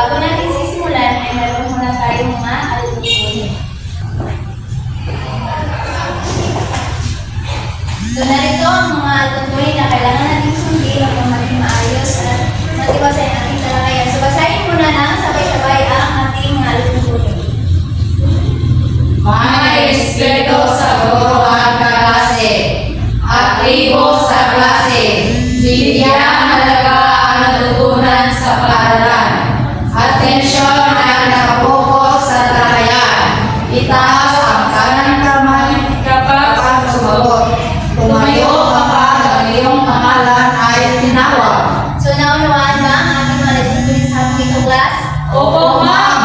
bago natin sisimulan, ay meron muna tayong mga alitutunin. So, narito ang mga alitutunin na kailangan natin sundin upang maging maayos at matibasay ang ating talakayan. So, basahin muna ng sabay-sabay ang ating mga alitutunin. May respeto sa guro at kaklase, aktibo sa klase, bigyang halaga ang natutunan sa paaralan, atensyon ang nakapokus sa talakayan, itaas ang kanang kamay kapag sumagot, tumayo kapag ang iyong pangalan ay tinawag. So, naunawaan ba ang ating mga alitutunin sa ating itong class? Opo, ma'am!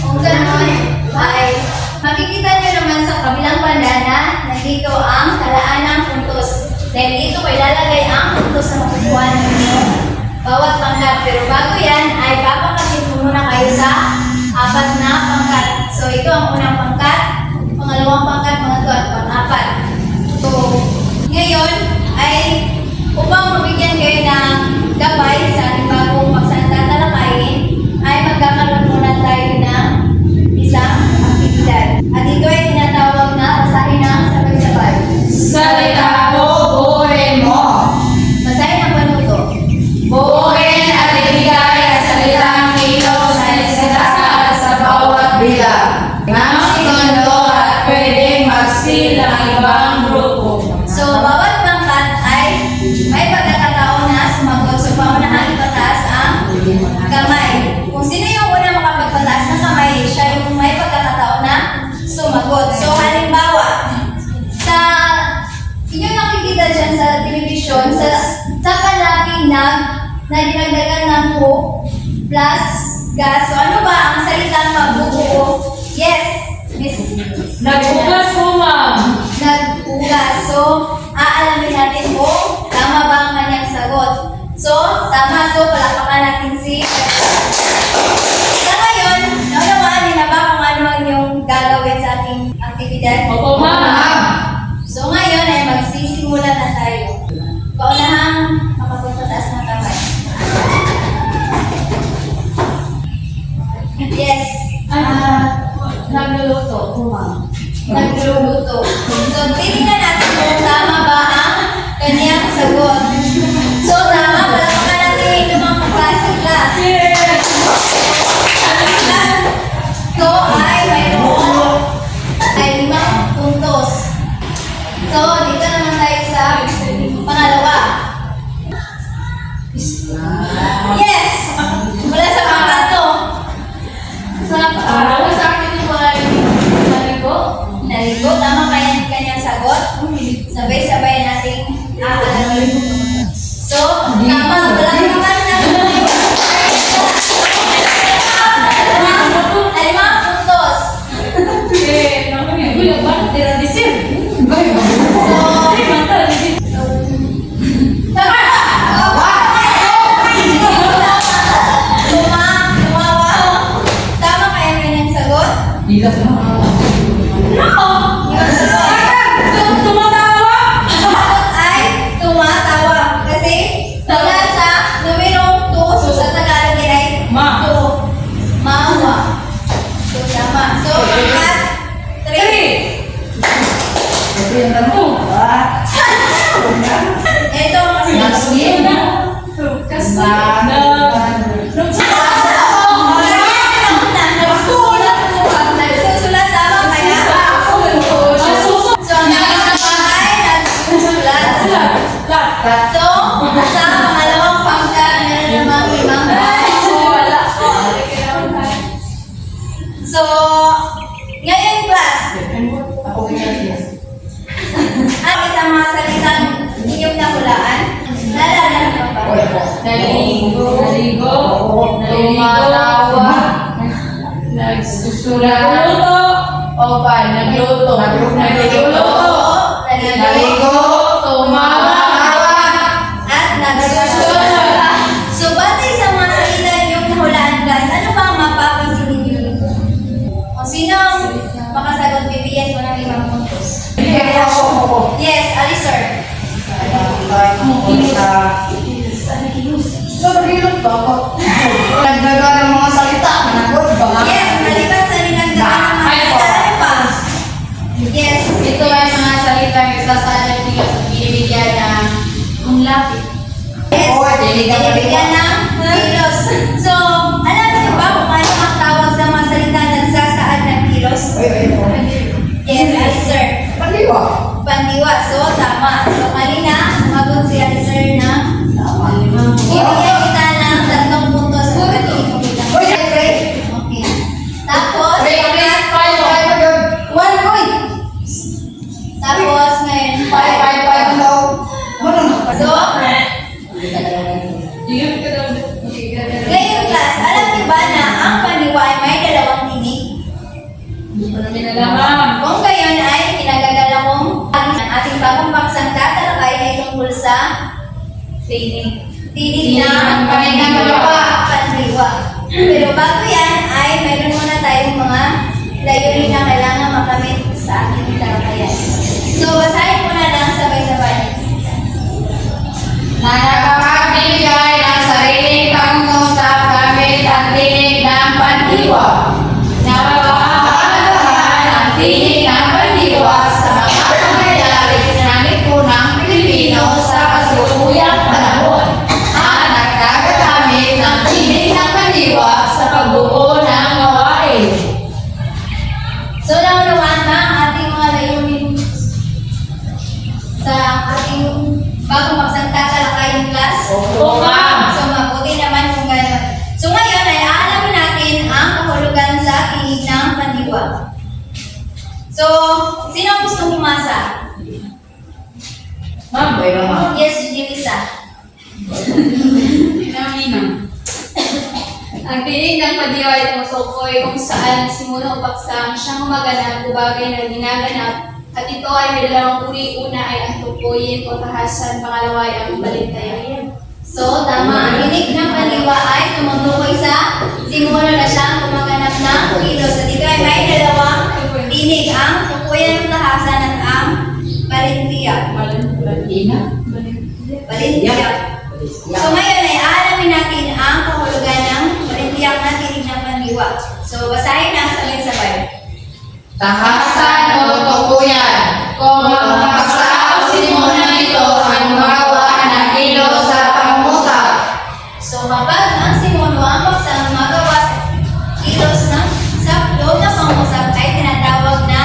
Kung gano'n, ay makikita nyo naman sa kabilang banda na nandito ang talaan ng puntos. Dahil dito ko ilalagay ang puntos na makukuha ninyo bawat pangkat. Pero bago yan, ay papakasin ko muna kayo sa 4 na pangkat. So ito ang unang pangkat, pangalawang pangkat, pangatlo at pang-4. So ngayon ay upang mabigyan kayo ng gabay sa ating bagong pagsasalatain, ay magkakaroon muna tayo ng isang aktibidad. At ito ay tinatawag na basahin ng sabay-sabay. Salita ko, buuin mo. Basahin ang panuto. Buuin at ibigay ang salitang kilos na isinasal sa bawat bilang. Nang ikondo at pwedeng mag-seal ang ibang grupo. So, bawat pangkat ay may pagkakataon na sumagot. So, paunahan ipataas ang kamay. Kung sino yung una makapagpataas ng kamay, siya yung may pagkakataon na sumagot. So, halimbawa, sa inyo nakikita dyan sa television, sa palaking na dinagdagan ng hook plus gas. So, ano ba ang salitang magbubuo? Yes, Miss. Nagbukas mo, ma'am. Nagbugas. So, aalamin natin kung tama ba ang kanyang sagot. So, tama. So, palakpakan natin si sa ngayon, naunawaan niyo na ba kung ano yung gagawin sa ating aktibidad? Opo, ma'am. So, ngayon ay magsisimula na tayo. Paunahang makapagpataas ng kamay. Yes. Nagluluto, ma'am. Nagluluto. So, titingnan natin kung tama ba ang kanyang sagot. So, tama. Palakpakan natin yung mga class. Ito ay mayroon ay 5 puntos. So, dito naman tayo sa pangalawa. Yes! Mula sa pangatlo. Sa akin yung mga naligo. Naligo, tama ba yan kanyang sagot? Sabay-sabay nating aalamin. So, tama. Wala naman na. 5 puntos. Tama kaya kanyang sagot? Bilas mo. Yung sagot ay tumatawa. Kasi mula sa numero 2, so sa Tagalog yan ay Ma. Mawa. So, tama. So, pangkat 3. Ito ang nagsusulat, tama kaya? So, ang ay nagsusulat. So, sa pangalawang pangkat, meron namang 5. So, ngayon class, ang mga salitang inyong nahulaan, naalala mo ba? Naligo. Tumatawa. Nagsusulat. Nagluto. Opa, nagluto. Nagluluto. Naligo. Tumawa. At nagsusulat. So, batay sa mga salita inyong nahulaan class, ano ba ang mapapansin ninyo dito? Kung sino ang makasagot, bibigyan ko ng 5 puntos. Yes, Ali sir. Nagdaga ng mga Ito ay mga salitang nagsasaad ng Diyos at binibigyan ng kung lapit. Yes, Or, binibigyan ng kilos. So, alam niyo ba kung ano ang tawag sa mga salita na nagsasaad ng kilos? Yes, answer. Pandiwa. So, tama. So, kanina, sumagot si answer na tama. Bibigyan kita ng 3 puntos sa pag-iikot kita. Okay. Tapos, One point. tapos ngayon, 5. So, ngayon class, alam niyo ba na ang pandiwa ay may 2 tinig? Kung gayon ay kinagagala kong ang ating bagong paksang tatalakay ay tungkol sa tinig ng pandiwa. Pero bago yan ay mayroon muna tayong mga layunin na kailangan makamit sa ating talakayan. So, basahin mo na lang sabay-sabay. Na nakapagbigay ng sariling pangungusap gamit ang tinig ng pandiwa. Napapahalahan ang tinig ng pandiwa sa mga pangyayari na lipunang Pilipino sa kasalukuyang panahon at nagkakagamit ng tinig ng pandiwa sa pagbuo ng gawain. So, naunawaan na ang ating mga layunin sa ating bagong paksang tatalakayan class. Opo, ma'am. So, mabuti naman kung gano'n. So, ngayon ay aalamin natin ang kahulugan sa tinig ng pandiwa. So, sino ang gustong pumasa? Ma'am. Yes, Julissa. Ang tinig ng pandiwa ay tumutukoy kung saan simula o paksang siyang gumaganap o bagay na ginaganap at ito ay may 2 uri. Una ay ang tukuyin o tahasan, pangalawa ay ang balintayan. So, tama. Ang tinig ng pandiwa ay tumutukoy sa simulo na siyang gumaganap ng kilos. At ito ay may 2 tinig. Ang tukuyan ng tahasan at ang balintiyak. Balintiyak. So, ngayon ay aalamin natin ang kahulugan ng balintiyak na tinig ng pandiwa. So, basahin na sabay-sabay. Tahasan o tukuyan. Kung ang paksa o simula nito ay gumagawa ng kilos sa pangungusap. So, kapag ang simulo ang paksang magawa sa kilos ng sa loob ng pangusap ay tinatawag na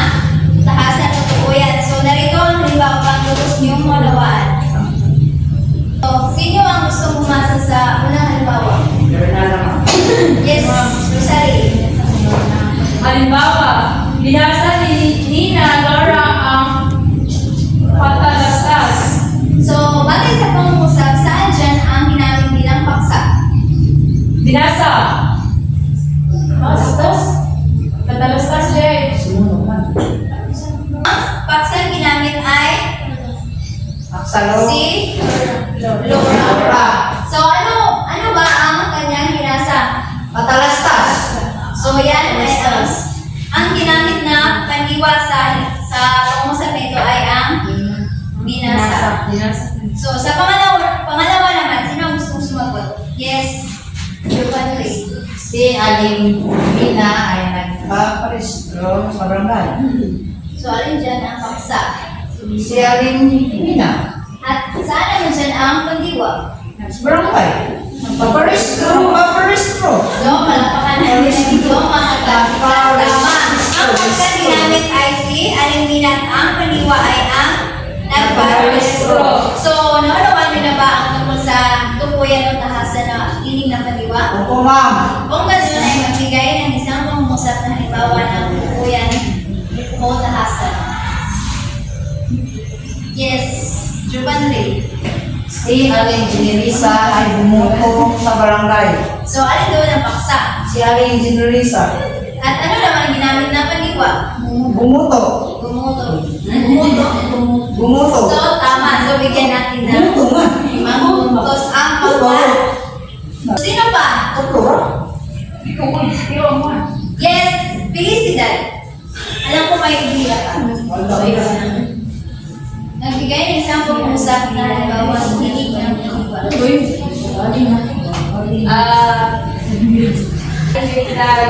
tahasan o tukuyan. So, narito ang halimbawa pang lubos niyong malawaan. So, sino ang gusto pumasa sa unang halimbawa? Yes, Rosary. Halimbawa, binasa ni Nina Laura ang patalastas. So, batay sa pangusap, saan dyan ang ginamit bilang paksa? Binasa. Patalastas, Jay. Ang paksang ginamit ay si Laura. So, ano ba ang kanyang binasa? Patalastas. So, yan ay ang ginamit na pandiwa sa pangusap nito ay ang binasa. So, sa pangalawa naman, sino ang gustong sumagot? Yes, Giovanni. Si Aling Mina ay nagpaparestro sa barangay. So, alin dyan ang paksa? Si Aling Mina At saan naman dyan ang pandiwa? sa barangay. Paparestro. So, malapakan natin dito mga klase. Tama. Ang paksa ginamit ay si Aling at ang pandiwa ay ang nagparestro. So, naunawan niyo na ba ang tungkol sa tukuyan o tahasan na tinig ng pandiwa? Opo, ma'am. Kung ganun ay magbigay ng isang pangungusap na halimbawa ng tukuyan o tahasan. Yes, Giovanni. Si Aling Generisa ay bumuto sa barangay. So, alin doon ang paksa? Si Aling Generisa At ano naman ang ginamit na pandiwa? bumuto. Gumuto. Bumuto. So, tama. So, bigyan natin ng Bumuto nga. 5 puntos ang pagkuhan. Sino pa? Yes, Felicidad. Alam ko may idea ka. Nagbigay ng isang pangusap na halimbawa sa tinig ng pandiwa.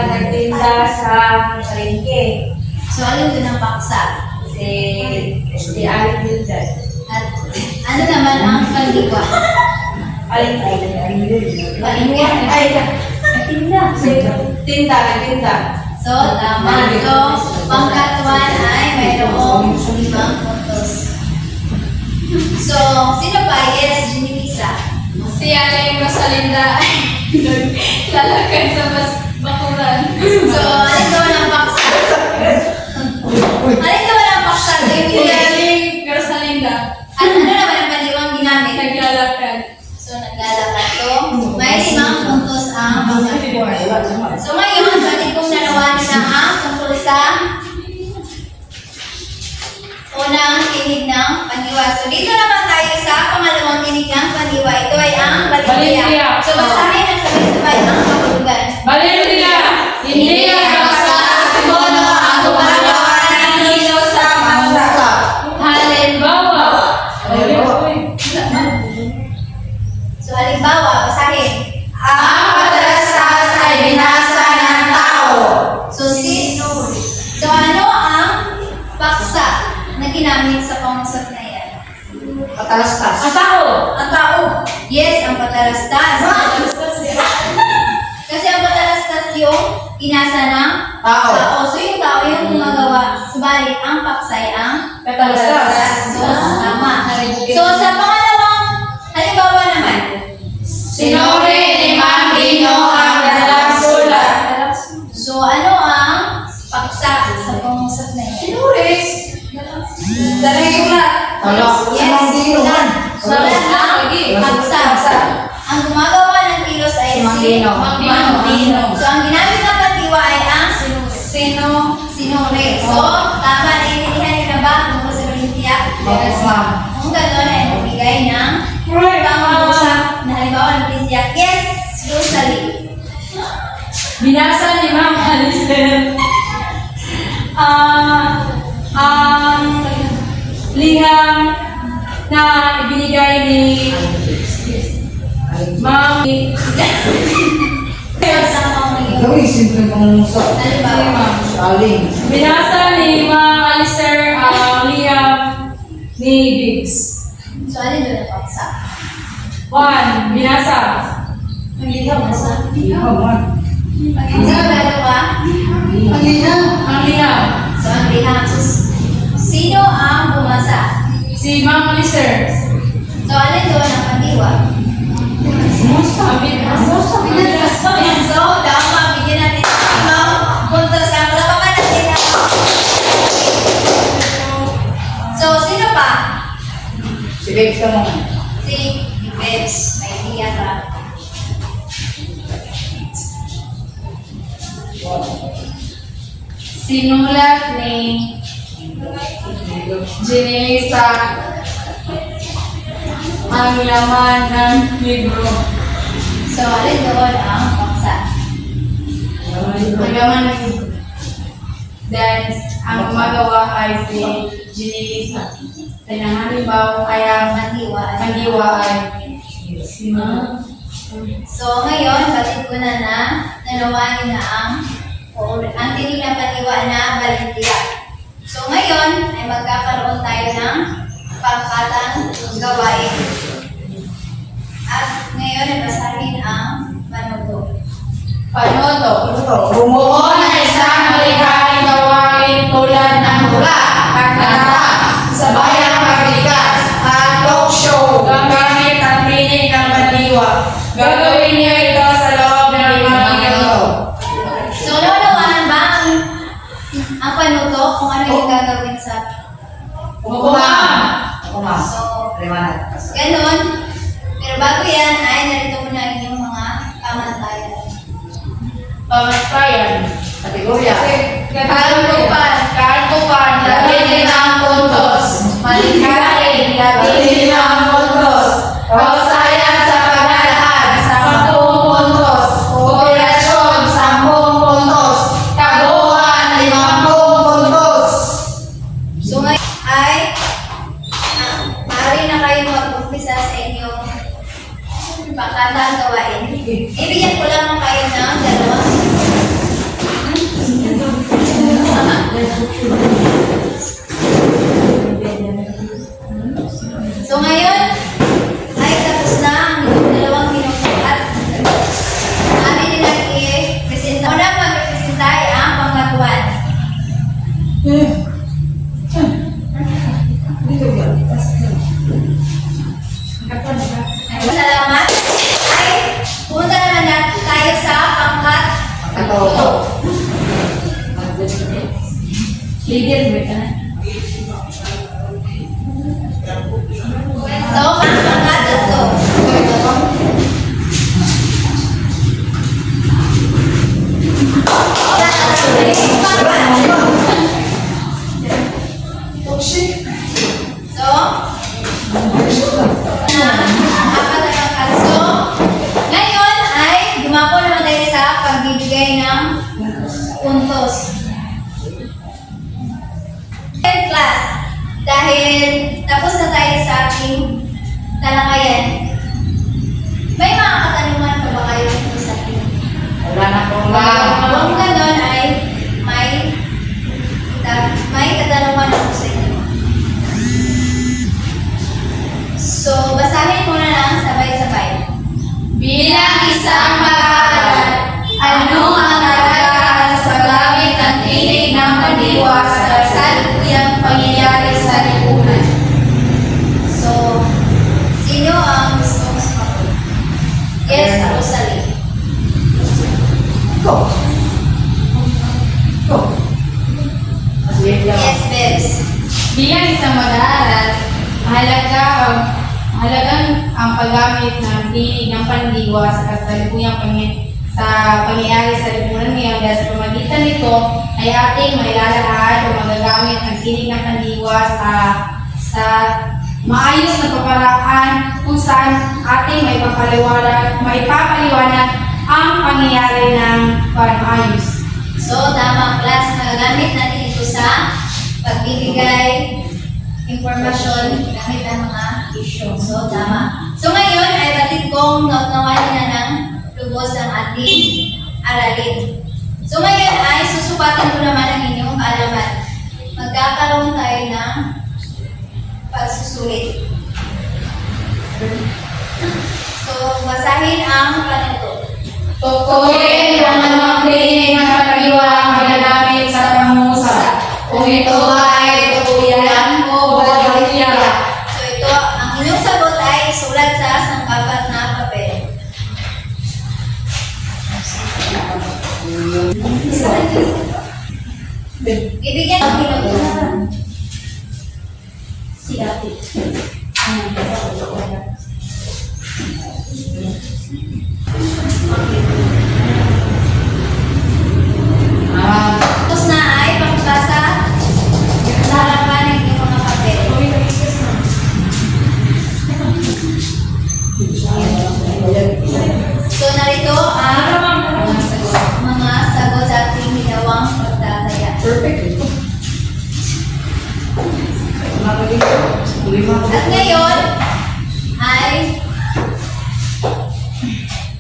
Nagtinda sa palengke. So, alin doon ang paksa? Si Alec Wildan. At ano naman ang pandiwa? Alec Palingwa. Tinda. So, tama. So, pangkatuan ay mayroong 5 puntos. So, sino pa? Yes, Junipisa. Si Aling Rosalinda ay lalakad sa bakuran. So, alin daw ng paksa? Alin daw ng paksa? So, Si yung Aling Rosalinda at ano naman ang pandiwang ginamit? naglalakad. So, naglalakad. So, may 5 puntos ang pangkatuan. So, ngayon, balik kong nalawanin na ang tungkol sa unang tinig ng pandiwa. So, dito naman tayo sa pangalawang tinig ng pandiwa. Ito ay ang Balintiya. balintiya. So, basahin ang sabay-sabay ang kahulugan. Balintiya, hindi basta si Mono ang gumagawa ng hilo sa bansa. Halimbawa, So, halimbawa, basahin. Ang patalastas ay binasa ng tao. So, ano ang paksa na ginamit sa pangusap na yan? Patalastas. Ang tao. Ang tao. Yes, ang patalastas. Kasi ang patalastas yung inasa ng Tao. So, yung tao yung gumagawa. Subalit, ang paksa ay ang Patalastas. So, tama. So, sa pangalawang halimbawa naman. Sinuri ni Mang Dino ang dalang sulat. So, ano ang paksa sa pangusap na yan? Sinuris. Dalang sulat. Yes, sulat ang paksa. Ang gumagawa ng kilos ay Si Mang Dino. Mang Dino. So, ang ginamit ng patiwa ay ang sinuri. So, tama, naiintindihan niyo na ba tungkol sa Balintiya? Yes, ma'am. Kung gano'n ay magbigay ng pangusap na halimbawa ng Balintiya. Yes, Rosalie. binasa ni Ma'am Alice ang liham na ibinigay ni Ma'am Gawin, simple pangungusap. Halimbawa. Aling. binasa ni Ma'am Alice ang liham ni Biggs. So, alin doon ang paksa? 1. Binasa. Hindi ka basa. Ihawan. So, dalawa. Alina. Ang liham. So, ang liham. So, sino ang bumasa? Si Ma'am Alice. So, alin doon ang pandiwa? So, tama, bigyan natin ng ibang puntos. Ang lapakan natin na. So, sino pa? Si Babes naman. Si Bebs. May idea ka. Sinulat ni Jenilisa ang laman ng libro. So, alin doon ang paksa? Ang laman ng libro. Then, ang gumagawa ay si Jenilisa. Then, ang halimbawa ay ang mandiwa ay So, ngayon, batid ko na nalawanin na ang tinig na patiwa na Balintiya. So, ngayon, ay magkakaroon tayo ng pangkatang gawain. At ngayon, ay basahin ang panuto. Panoto. Bumuo ng isang malikhaing gawain tulad ng hula, kanta, sabayang pagbigkas, at talk show gamit ang tinig ng pandiwa. Gagawin niyo ito sa loob ng 5 minuto. So, naunawahan ba ang panuto kung ano yung gagawin sa... Kumam. So, Liwanag. ganun. Pero bago yan, ay narito mo na inyong mga pamantayan. Pamatayan. Kategorya. Kaltupan, 15 puntos. Malikhain, 15 puntos. Kausayan sa paglalakad, 10 puntos. Operasyon, 10 puntos. Kabuuan, 50 puntos. So ngayon ay maaari na kayo mag-umpisa sa inyong pangkatang gawain. Ibigyan ko lang kayo ng 2 minuto. So ngayon, ay tapos na ang inyong dalawang minuto at amin nilang i-presenta. Una mag-presenta ay ang pangatuan. Salamat. Ay, pumunta naman natin tayo sa pangkat. Leader ba ka? So, ang pangkat tatlo. So, apat na pangkat. So, ngayon ay dumako naman tayo sa pagbibigay ng puntos. Class, dahil tapos na tayo sa ating talakayan, may mga katanungan pa ba kayo sa akin? Wala na pong Kung gano'n ay may katanungan ako sa inyo. So, basahin muna lang sabay-sabay. Bilang isang mag-aaral, ano ang karagdagan sa paggamit ng tinig ng pandiwa sa kasalukuyang pangyayari sa lipunan? So, sino ang gusto mo sumagot? Yes, Rosalie. Go. Sige, Yes, Bebs. Bilang isang mag-aaral, mahalagang ang paggamit ng tinig ng pandiwa sa kasalukuyang pangyayari sa lipunan ngayon dahil sa pamagitan nito ay ating mailalahad o magagamit ang tinig ng pandiwa sa maayos na paparaan kung saan ating maipapaliwanag ang pangyayari ng pag-ayos. So, tama class, magagamit natin ito sa pagbibigay impormasyon gamit ang mga issue. So, tama. So, ngayon ay batid kong nawalan na ng lubos ang ating aralin. So, ngayon ay susukatin ko naman ang inyong kaalaman. Magkakaroon tayo ng pagsusulit. So, basahin ang panito. Tukuyin ang mga tinig ng pandiwa ang magagamit sa pangungusap. Kung ito ay tukuyan o bagaya. So, ito, ang inyong sagot ay isulat sa sangkapat na papel. Ibigyan ang minuto na. Si Ate. Tapos na ay pagbasa sa harapan ng inyong mga papel. So, narito ang mga sagot sa ating ginawang pagtataya. Perfect. At ngayon ay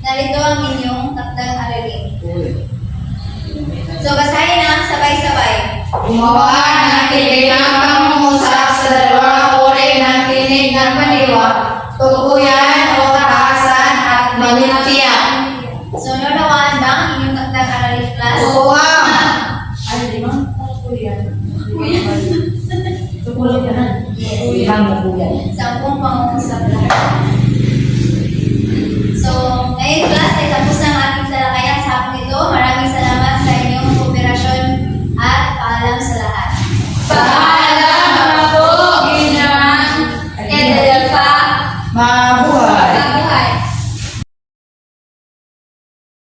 narito ang inyong takdang aralin. So, basahin ang sabay-sabay. Gumawa ng tinig ng pangungusap sa dalawang uri ng tinig ng pandiwa, tukuyan o taasan at malintiyan. So, nawaan ba ang inyong takdang aralin class? Tukuhan! Yes.